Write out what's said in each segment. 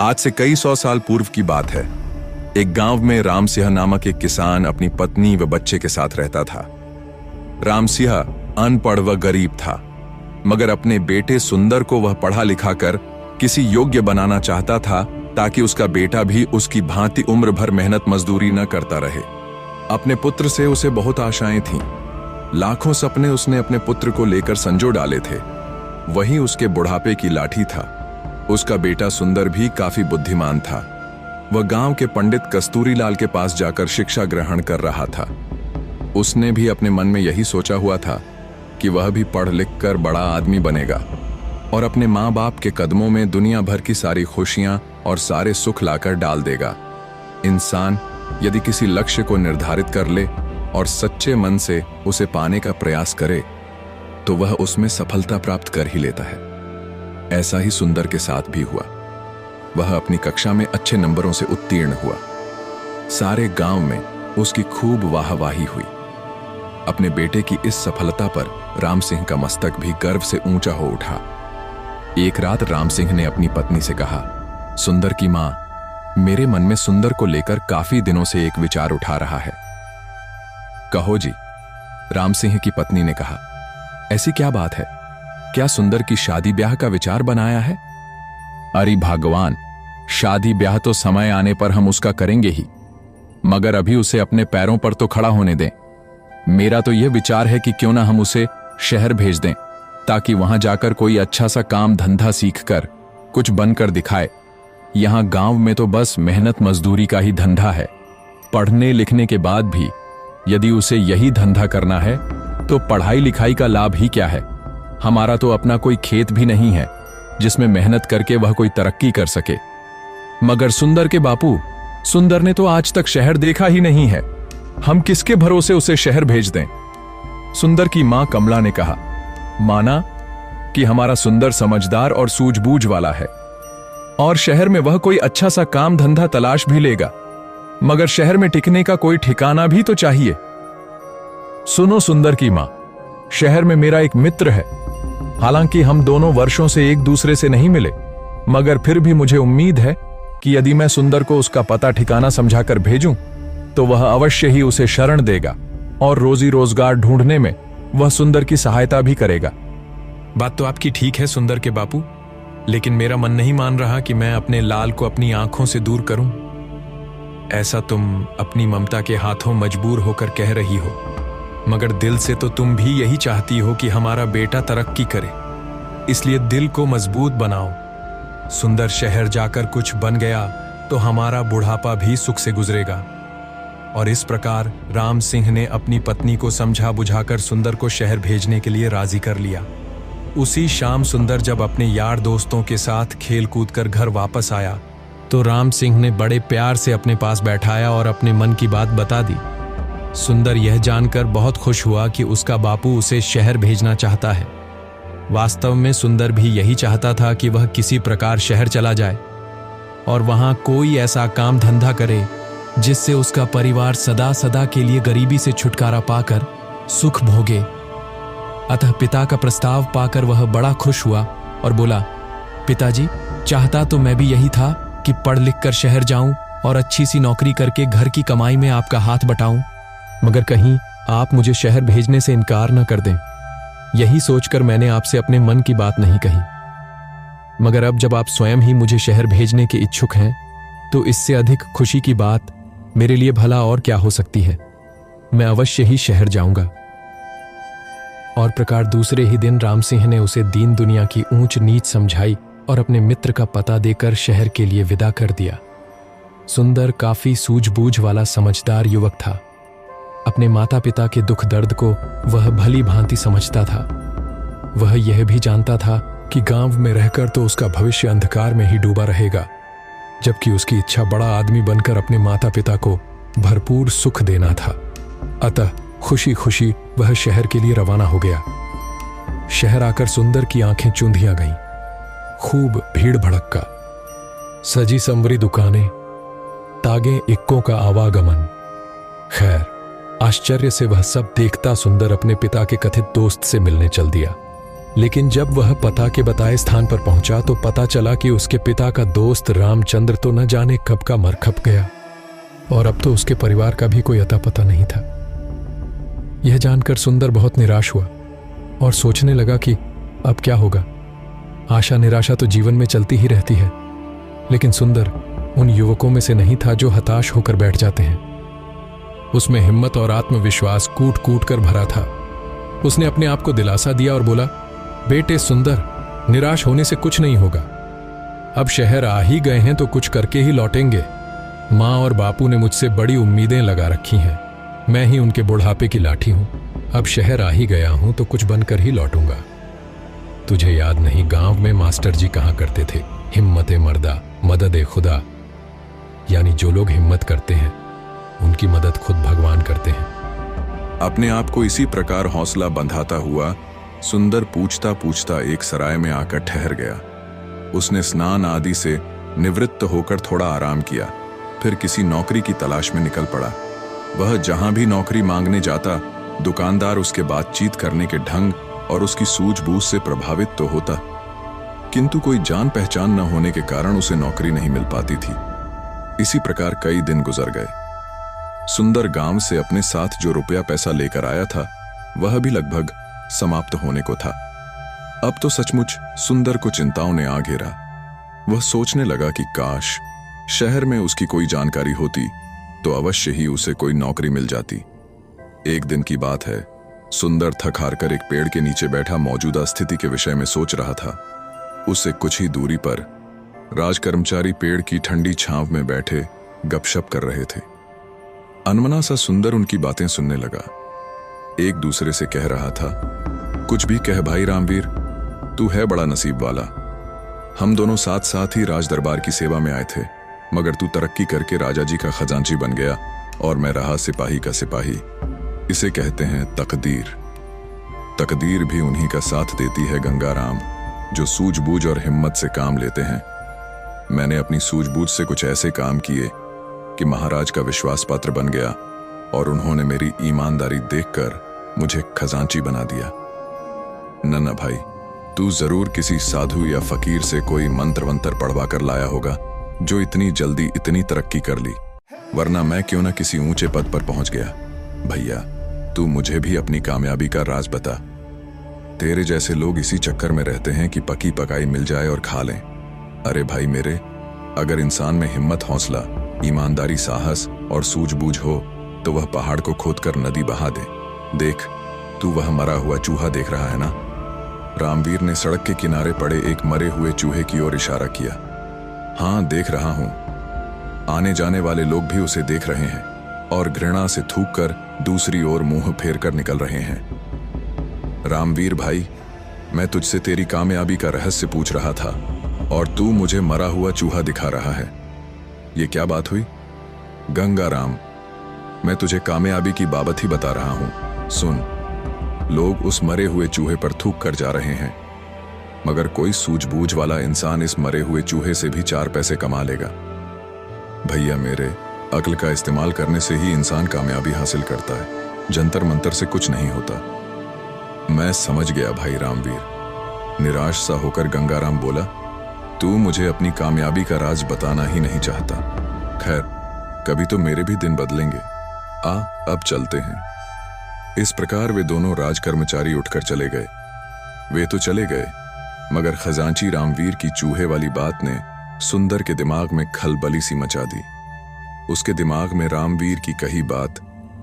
आज से कई सौ साल पूर्व की बात है। एक गांव में राम सिंह नामक एक किसान अपनी पत्नी व बच्चे के साथ रहता था। राम सिंह अनपढ़ व गरीब था, मगर अपने बेटे सुंदर को वह पढ़ा लिखा कर किसी योग्य बनाना चाहता था, ताकि उसका बेटा भी उसकी भांति उम्र भर मेहनत मजदूरी न करता रहे। अपने पुत्र से उसे बहुत आशाएं थीं। लाखों सपने उसने अपने पुत्र को लेकर संजो डाले थे। वही उसके बुढ़ापे की लाठी था। उसका बेटा सुंदर भी काफी बुद्धिमान था। वह गांव के पंडित कस्तूरीलाल के पास जाकर शिक्षा ग्रहण कर रहा था। उसने भी अपने मन में यही सोचा हुआ था कि वह भी पढ़ लिख कर बड़ा आदमी बनेगा और अपने माँ बाप के कदमों में दुनिया भर की सारी खुशियां और सारे सुख लाकर डाल देगा। इंसान यदि किसी लक्ष्य को निर्धारित कर ले और सच्चे मन से उसे पाने का प्रयास करे, तो वह उसमें सफलता प्राप्त कर ही लेता है। ऐसा ही सुंदर के साथ भी हुआ। वह अपनी कक्षा में अच्छे नंबरों से उत्तीर्ण हुआ। सारे गांव में उसकी खूब वाहवाही हुई। अपने बेटे की इस सफलता पर राम सिंह का मस्तक भी गर्व से ऊंचा हो उठा। एक रात राम सिंह ने अपनी पत्नी से कहा, सुंदर की मां, मेरे मन में सुंदर को लेकर काफी दिनों से एक विचार उठा रहा है। कहो जी, राम सिंह की पत्नी ने कहा। ऐसी क्या बात है? क्या सुंदर की शादी ब्याह का विचार बनाया है? अरे भगवान, शादी ब्याह तो समय आने पर हम उसका करेंगे ही, मगर अभी उसे अपने पैरों पर तो खड़ा होने दें। मेरा तो यह विचार है कि क्यों ना हम उसे शहर भेज दें, ताकि वहां जाकर कोई अच्छा सा काम धंधा सीखकर कुछ बनकर दिखाए। यहां गांव में तो बस मेहनत मजदूरी का ही धंधा है। पढ़ने लिखने के बाद भी यदि उसे यही धंधा करना है, तो पढ़ाई लिखाई का लाभ ही क्या है? हमारा तो अपना कोई खेत भी नहीं है जिसमें मेहनत करके वह कोई तरक्की कर सके। मगर सुंदर के बापू, सुंदर ने तो आज तक शहर देखा ही नहीं है। हम किसके भरोसे उसे शहर भेज दें? सुंदर की मां कमला ने कहा। माना कि हमारा सुंदर समझदार और सूझबूझ वाला है और शहर में वह कोई अच्छा सा काम धंधा तलाश भी लेगा, मगर शहर में टिकने का कोई ठिकाना भी तो चाहिए। सुनो सुंदर की मां, शहर में मेरा एक मित्र है। हालांकि हम दोनों वर्षों से एक दूसरे से नहीं मिले, मगर फिर भी मुझे उम्मीद है कि यदि मैं सुंदर को उसका पता ठिकाना समझाकर भेजूं, तो वह अवश्य ही उसे शरण देगा और रोजी रोजगार ढूंढने में वह सुंदर की सहायता भी करेगा। बात तो आपकी ठीक है सुंदर के बापू, लेकिन मेरा मन नहीं मान रहा कि मैं अपने लाल को अपनी आंखों से दूर करूं। ऐसा तुम अपनी ममता के हाथों मजबूर होकर कह रही हो, मगर दिल से तो तुम भी यही चाहती हो कि हमारा बेटा तरक्की करे। इसलिए दिल को मजबूत बनाओ। सुंदर शहर जाकर कुछ बन गया तो हमारा बुढ़ापा भी सुख से गुजरेगा। और इस प्रकार राम सिंह ने अपनी पत्नी को समझा बुझाकर सुंदर को शहर भेजने के लिए राजी कर लिया। उसी शाम सुंदर जब अपने यार दोस्तों के साथ खेल कूद कर घर वापस आया, तो राम सिंह ने बड़े प्यार से अपने पास बैठाया और अपने मन की बात बता दी। सुंदर यह जानकर बहुत खुश हुआ कि उसका बापू उसे शहर भेजना चाहता है। वास्तव में सुंदर भी यही चाहता था कि वह किसी प्रकार शहर चला जाए और वहां कोई ऐसा काम धंधा करे जिससे उसका परिवार सदा सदा के लिए गरीबी से छुटकारा पाकर सुख भोगे। अतः पिता का प्रस्ताव पाकर वह बड़ा खुश हुआ और बोला, पिताजी, चाहता तो मैं भी यही था कि पढ़ लिख कर शहर जाऊं और अच्छी सी नौकरी करके घर की कमाई में आपका हाथ बटाऊं, मगर कहीं आप मुझे शहर भेजने से इनकार न कर दें। यही सोचकर मैंने आपसे अपने मन की बात नहीं कही। मगर अब जब आप स्वयं ही मुझे शहर भेजने के इच्छुक हैं, तो इससे अधिक खुशी की बात मेरे लिए भला और क्या हो सकती है। मैं अवश्य ही शहर जाऊंगा। और प्रकार दूसरे ही दिन राम सिंह ने उसे दीन दुनिया की ऊंच नीच समझाई और अपने मित्र का पता देकर शहर के लिए विदा कर दिया। सुंदर काफी सूझबूझ वाला समझदार युवक था। अपने माता पिता के दुख दर्द को वह भली भांति समझता था। वह यह भी जानता था कि गांव में रहकर तो उसका भविष्य अंधकार में ही डूबा रहेगा, जबकि उसकी इच्छा बड़ा आदमी बनकर अपने माता पिता को भरपूर सुख देना था। अतः खुशी खुशी वह शहर के लिए रवाना हो गया। शहर आकर सुंदर की आंखें चूंधियां गईं। खूब भीड़ भड़क्का, सजी संवरी दुकानें, तागे इक्कों का आवागमन। खैर, आश्चर्य से वह सब देखता सुंदर अपने पिता के कथित दोस्त से मिलने चल दिया। लेकिन जब वह पता के बताए स्थान पर पहुंचा तो पता चला कि उसके पिता का दोस्त रामचंद्र तो न जाने कब का मर खप गया और अब तो उसके परिवार का भी कोई अता पता नहीं था। यह जानकर सुंदर बहुत निराश हुआ और सोचने लगा कि अब क्या होगा। आशा निराशा तो जीवन में चलती ही रहती है, लेकिन सुंदर उन युवकों में से नहीं था जो हताश होकर बैठ जाते हैं। उसमें हिम्मत और आत्मविश्वास कूट कूट कर भरा था। उसने अपने आप को दिलासा दिया और बोला, बेटे सुंदर, निराश होने से कुछ नहीं होगा। अब शहर आ ही गए हैं तो कुछ करके ही लौटेंगे। माँ और बापू ने मुझसे बड़ी उम्मीदें लगा रखी हैं। मैं ही उनके बुढ़ापे की लाठी हूं। अब शहर आ ही गया हूं तो कुछ बनकर ही लौटूंगा। तुझे याद नहीं गांव में मास्टर जी कहा करते थे, हिम्मते मर्दा मदद खुदा, यानी जो लोग हिम्मत करते हैं उनकी मदद खुद भगवान करते हैं। अपने आप को इसी प्रकार हौसला बंधाता हुआ सुंदर पूछता पूछता एक सराय में आकर ठहर गया। उसने स्नान आदि से निवृत्त होकर थोड़ा आराम किया, फिर किसी नौकरी की तलाश में निकल पड़ा। वह जहां भी नौकरी मांगने जाता, दुकानदार उसके बातचीत करने के ढंग और उसकी सूझबूझ से प्रभावित तो होता, किंतु कोई जान पहचान न होने के कारण उसे नौकरी नहीं मिल पाती थी। इसी प्रकार कई दिन गुजर गए। सुंदर गांव से अपने साथ जो रुपया पैसा लेकर आया था वह भी लगभग समाप्त होने को था। अब तो सचमुच सुंदर को चिंताओं ने आ घेरा। वह सोचने लगा कि काश शहर में उसकी कोई जानकारी होती तो अवश्य ही उसे कोई नौकरी मिल जाती। एक दिन की बात है, सुंदर थक हार कर एक पेड़ के नीचे बैठा मौजूदा स्थिति के विषय में सोच रहा था। उससे कुछ ही दूरी पर राजकर्मचारी पेड़ की ठंडी छांव में बैठे गपशप कर रहे थे। अनमना सा सुंदर उनकी बातें सुनने लगा। एक दूसरे से कह रहा था, कुछ भी कह भाई रामवीर, तू है बड़ा नसीब वाला। हम दोनों साथ साथ ही राज दरबार की सेवा में आए थे, मगर तू तरक्की करके राजा जी का खजांची बन गया और मैं रहा सिपाही का सिपाही। इसे कहते हैं तकदीर। तकदीर भी उन्हीं का साथ देती है गंगाराम, जो सूझबूझ और हिम्मत से काम लेते हैं। मैंने अपनी सूझबूझ से कुछ ऐसे काम किए कि महाराज का विश्वास पात्र बन गया और उन्होंने मेरी ईमानदारी देखकर मुझे खजांची बना दिया। न भाई, तू जरूर किसी साधु या फकीर से कोई मंत्र वंत्र पढ़वा कर लाया होगा जो इतनी जल्दी इतनी तरक्की कर ली, वरना मैं क्यों ना किसी ऊंचे पद पर पहुंच गया। भैया, तू मुझे भी अपनी कामयाबी का राज बता। तेरे जैसे लोग इसी चक्कर में रहते हैं कि पकी पकाई मिल जाए और खा लें। अरे भाई मेरे, अगर इंसान में हिम्मत, हौसला, ईमानदारी, साहस और सूझबूझ हो तो वह पहाड़ को खोदकर नदी बहा दे। देख, तू वह मरा हुआ चूहा देख रहा है ना? रामवीर ने सड़क के किनारे पड़े एक मरे हुए चूहे की ओर इशारा किया। हाँ, देख रहा हूं। आने जाने वाले लोग भी उसे देख रहे हैं और घृणा से थूककर दूसरी ओर मुंह फेर कर निकल रहे हैं। रामवीर भाई, मैं तुझसे तेरी कामयाबी का रहस्य पूछ रहा था और तू मुझे मरा हुआ चूहा दिखा रहा है। ये क्या बात हुई? गंगाराम, मैं तुझे कामयाबी की बाबत ही बता रहा हूं। सुन, लोग उस मरे हुए चूहे पर थूक कर जा रहे हैं, मगर कोई सूझबूझ वाला इंसान इस मरे हुए चूहे से भी 4 पैसे कमा लेगा। भैया मेरे, अक्ल का इस्तेमाल करने से ही इंसान कामयाबी हासिल करता है, जंतर मंतर से कुछ नहीं होता। मैं समझ गया भाई रामवीर। निराश सा होकर गंगाराम बोला, तू मुझे अपनी कामयाबी का राज बताना ही नहीं चाहता। खैर, कभी तो मेरे भी दिन बदलेंगे। आ, अब चलते हैं। इस प्रकार वे दोनों राजकर्मचारी उठकर चले गए। वे तो चले गए, मगर खजांची रामवीर की चूहे वाली बात ने सुंदर के दिमाग में खलबली सी मचा दी। उसके दिमाग में रामवीर की कही बात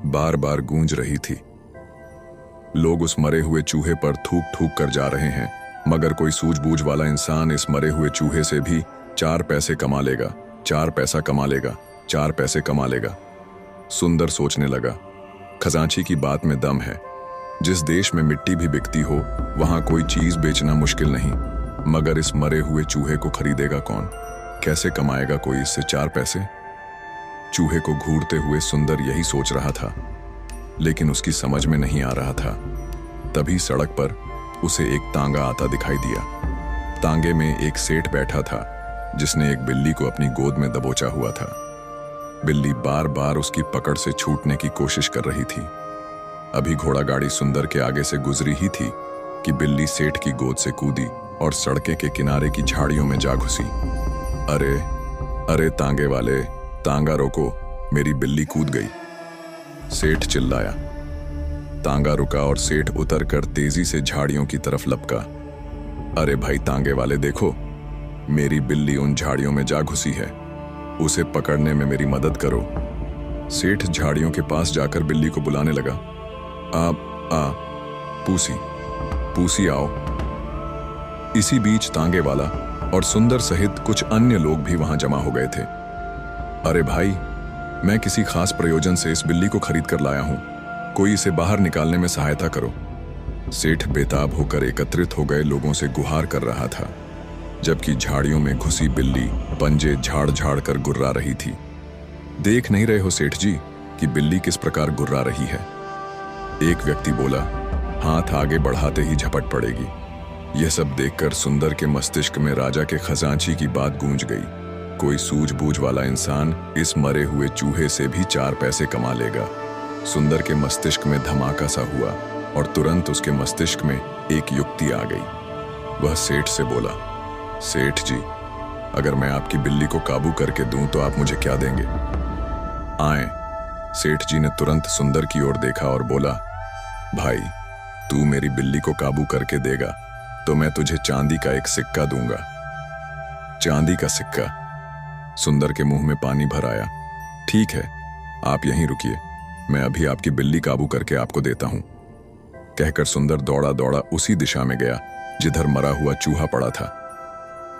बार बार गूंज रही थी। लोग उस मरे हुए चूहे पर थूक थूक कर जा रहे हैं, मगर कोई सूझबूझ वाला इंसान इस मरे हुए चूहे से भी 4 पैसे कमा लेगा, 4 पैसा कमा लेगा, 4 पैसे कमा लेगा। सुंदर सोचने लगा, खजांची की बात में दम है। जिस देश में मिट्टी भी बिकती हो वहां कोई चीज बेचना मुश्किल नहीं, मगर इस मरे हुए चूहे को खरीदेगा कौन? कैसे कमाएगा कोई इससे 4 पैसे? चूहे को घूरते हुए सुंदर यही सोच रहा था, लेकिन उसकी समझ में नहीं आ रहा था। तभी सड़क पर उसे एक तांगा आता दिखाई दिया। तांगे में एक सेठ बैठा था जिसने एक बिल्ली को अपनी गोद में दबोचा हुआ था। बिल्ली बार बार उसकी पकड़ से छूटने की कोशिश कर रही थी। अभी घोड़ा गाड़ी सुंदर के आगे से गुजरी ही थी कि बिल्ली सेठ की गोद से कूदी और सड़के के किनारे की झाड़ियों में जा घुसी। अरे अरे तांगे वाले, तांगा रोको, मेरी बिल्ली कूद गई, सेठ चिल्लाया। तांगा रुका और सेठ उतरकर तेजी से झाड़ियों की तरफ लपका। अरे भाई तांगे वाले देखो, मेरी बिल्ली उन झाड़ियों में जा घुसी है, उसे पकड़ने में मेरी मदद करो। सेठ झाड़ियों के पास जाकर बिल्ली को बुलाने लगा। आ पूसी, पूसी आओ। इसी बीच तांगे वाला और सुंदर सहित कुछ अन्य लोग भी वहां जमा हो गए थे। अरे भाई, मैं किसी खास प्रयोजन से इस बिल्ली को खरीद कर लाया हूं, कोई इसे बाहर निकालने में सहायता करो। सेठ बेताब होकर एकत्रित हो गए लोगों से गुहार कर रहा था, जबकि झाड़ियों में घुसी बिल्ली पंजे झाड़ झाड़ कर गुर्रा रही थी। देख नहीं रहे हो सेठ जी कि बिल्ली किस प्रकार गुर्रा रही है? एक व्यक्ति बोला, हाथ आगे बढ़ाते ही झपट पड़ेगी। यह सब देखकर सुंदर के मस्तिष्क में राजा के खजांची की बात गूंज गई। कोई सूझबूझ वाला इंसान इस मरे हुए चूहे से भी 4 पैसे कमा लेगा। सुंदर के मस्तिष्क में धमाका सा हुआ और तुरंत उसके मस्तिष्क में एक युक्ति आ गई। वह सेठ से बोला, सेठ जी, अगर मैं आपकी बिल्ली को काबू करके दूं तो आप मुझे क्या देंगे? आए। सेठ जी ने तुरंत सुंदर की ओर देखा और बोला, भाई, तू मेरी बिल्ली को काबू करके देगा तो मैं तुझे चांदी का एक सिक्का दूंगा। चांदी का सिक्का? सुंदर के मुंह में पानी भर आया। ठीक है, आप यहीं रुकिए, मैं अभी आपकी बिल्ली काबू करके आपको देता हूं। कहकर सुंदर दौड़ा दौड़ा उसी दिशा में गया जिधर मरा हुआ चूहा पड़ा था।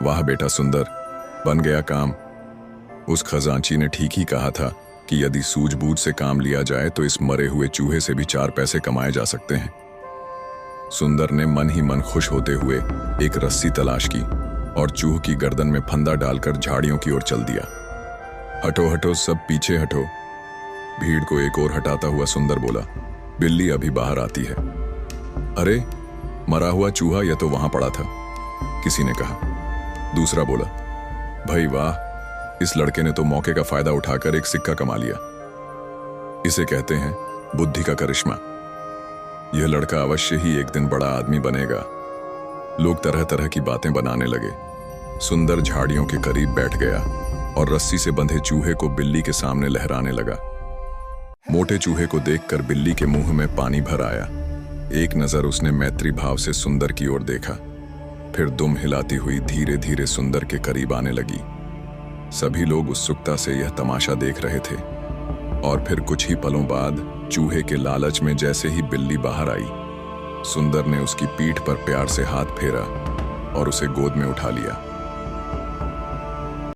वाह बेटा सुंदर, बन गया काम। उस खजांची ने ठीक ही कहा था कि यदि सूझबूझ से काम लिया जाए तो इस मरे हुए चूहे से भी 4 पैसे कमाए जा सकते हैं। सुंदर ने मन ही मन खुश होते हुए एक रस्सी तलाश की और चूहे की गर्दन में फंदा डालकर झाड़ियों की ओर चल दिया। हटो हटो, सब पीछे हटो। भीड़ को एक ओर हटाता हुआ सुंदर बोला, बिल्ली अभी बाहर आती है। अरे, मरा हुआ चूहा यह तो वहां पड़ा था, किसी ने कहा। दूसरा बोला, भाई वाह, इस लड़के ने तो मौके का फायदा उठाकर एक सिक्का कमा लिया। इसे कहते हैं बुद्धि का करिश्मा। यह लड़का अवश्य ही एक दिन बड़ा आदमी बनेगा। लोग तरह तरह की बातें बनाने लगे। सुंदर झाड़ियों के करीब बैठ गया और रस्सी से बंधे चूहे को बिल्ली के सामने लहराने लगा। मोटे चूहे को देखकर बिल्ली के मुंह में पानी भर आया। एक नजर उसने मैत्री भाव से सुंदर की ओर देखा, फिर दुम हिलाती हुई धीरे धीरे सुंदर के करीब आने लगी। सभी लोग उत्सुकता से यह तमाशा देख रहे थे और फिर कुछ ही पलों बाद चूहे के लालच में जैसे ही बिल्ली बाहर आई, सुंदर ने उसकी पीठ पर प्यार से हाथ फेरा और उसे गोद में उठा लिया।